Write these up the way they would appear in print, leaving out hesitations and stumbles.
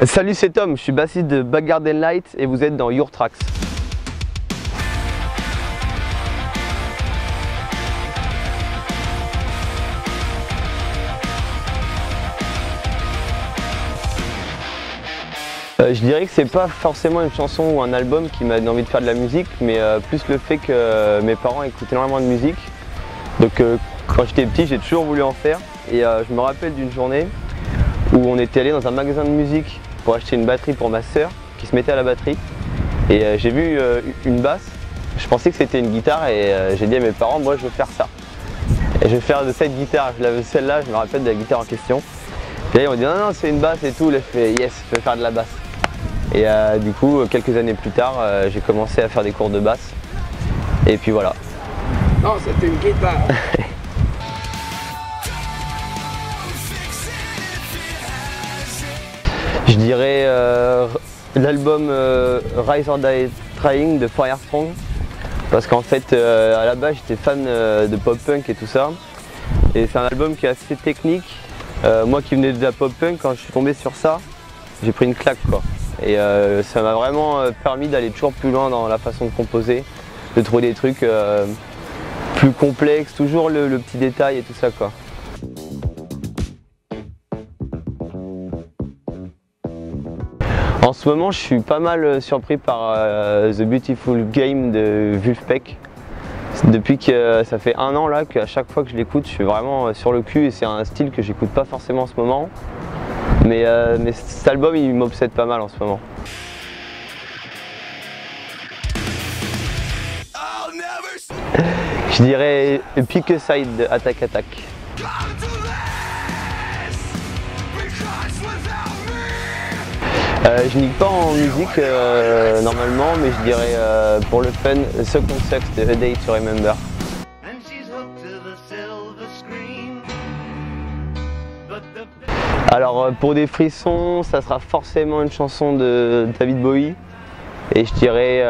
Salut, c'est Tom, je suis bassiste de Back Garden Light et vous êtes dans Your Tracks. Je dirais que c'est pas forcément une chanson ou un album qui m'a donné envie de faire de la musique, mais plus le fait que mes parents écoutent énormément de musique. Donc quand j'étais petit, j'ai toujours voulu en faire. Et je me rappelle d'une journée où on était allé dans un magasin de musique pour acheter une batterie pour ma sœur qui se mettait à la batterie. Et j'ai vu une basse, je pensais que c'était une guitare et j'ai dit à mes parents, moi je veux faire ça. Et je vais faire de cette guitare, celle-là, je me rappelle de la guitare en question. Et là ils m'ont dit non, non, c'est une basse et tout, là je fais yes, je vais faire de la basse. Et du coup, quelques années plus tard, j'ai commencé à faire des cours de basse. Et puis voilà. Non, c'était une guitare. Je dirais l'album Rise or Die Trying de Firestrong. Parce qu'en fait, à la base, j'étais fan de pop-punk et tout ça. Et c'est un album qui est assez technique. Moi qui venais de la pop-punk, quand je suis tombé sur ça, j'ai pris une claque quoi. Et ça m'a vraiment permis d'aller toujours plus loin dans la façon de composer, de trouver des trucs plus complexes, toujours le petit détail et tout ça quoi. En ce moment, je suis pas mal surpris par The Beautiful Game de Vulfpeck. Depuis que ça fait un an là qu'à chaque fois que je l'écoute, je suis vraiment sur le cul et c'est un style que j'écoute pas forcément en ce moment. Mais cet album il m'obsède pas mal en ce moment. Je dirais Pick a Side de Attack Attack. Je nique pas en musique normalement, mais je dirais pour le fun, Second Sex de A Day to Remember. Alors pour des frissons, ça sera forcément une chanson de David Bowie et je dirais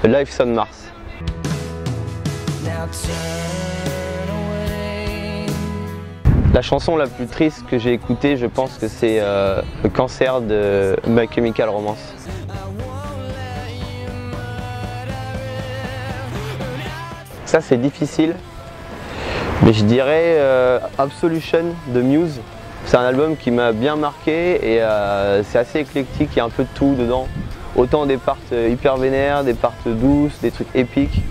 Life on Mars. La chanson la plus triste que j'ai écoutée, je pense que c'est Le Cancer de My Chemical Romance. Ça c'est difficile, mais je dirais Absolution de Muse. C'est un album qui m'a bien marqué et c'est assez éclectique, il y a un peu de tout dedans. Autant des parts hyper vénères, des parts douces, des trucs épiques.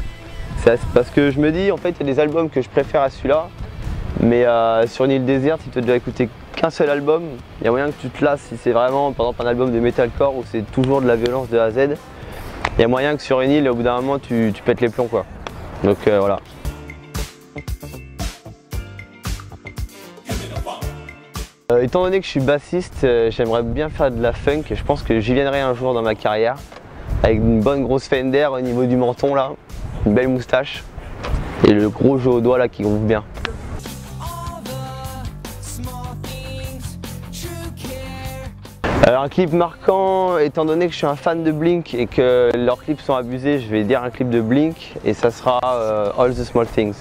Parce que je me dis, en fait, il y a des albums que je préfère à celui-là, mais sur une île déserte, si tu as déjà écouté qu'un seul album, il y a moyen que tu te lasses si c'est vraiment, par exemple, un album de metalcore où c'est toujours de la violence de A à Z. Il y a moyen que sur une île, au bout d'un moment, tu pètes les plombs, quoi. Donc voilà. Étant donné que je suis bassiste, j'aimerais bien faire de la funk et je pense que j'y viendrai un jour dans ma carrière avec une bonne grosse Fender au niveau du menton là, une belle moustache et le gros jeu au doigt là qui gonfle bien. Alors un clip marquant, étant donné que je suis un fan de Blink et que leurs clips sont abusés, je vais dire un clip de Blink et ça sera All the Small Things.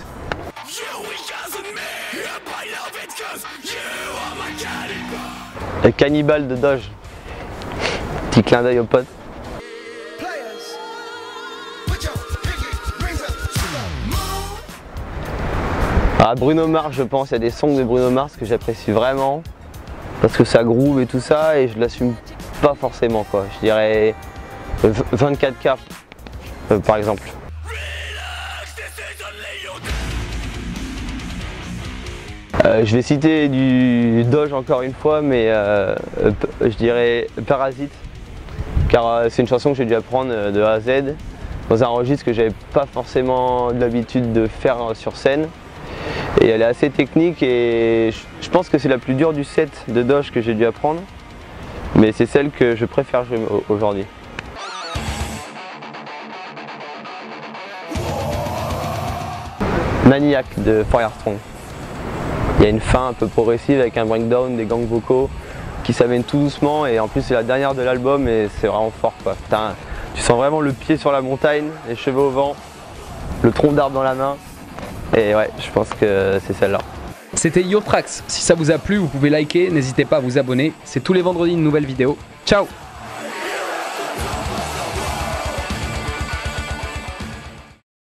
Le Cannibal de Doge. Petit clin d'œil aux potes. Ah, Bruno Mars, je pense, il y a des sons de Bruno Mars que j'apprécie vraiment parce que ça groove et tout ça et je l'assume pas forcément quoi. Je dirais 24K par exemple. Je vais citer du Doge encore une fois, mais je dirais Parasite, car c'est une chanson que j'ai dû apprendre de A à Z, dans un registre que j'avais pas forcément l'habitude de faire sur scène. Et elle est assez technique et je pense que c'est la plus dure du set de Doge que j'ai dû apprendre, mais c'est celle que je préfère jouer aujourd'hui. Maniac de Firestrong. Il y a une fin un peu progressive avec un breakdown, des gangs vocaux qui s'amènent tout doucement et en plus c'est la dernière de l'album et c'est vraiment fort quoi. Tu sens vraiment le pied sur la montagne, les cheveux au vent, le tronc d'arbre dans la main et ouais, je pense que c'est celle-là. C'était Yotrax. Si ça vous a plu, vous pouvez liker, n'hésitez pas à vous abonner. C'est tous les vendredis une nouvelle vidéo. Ciao!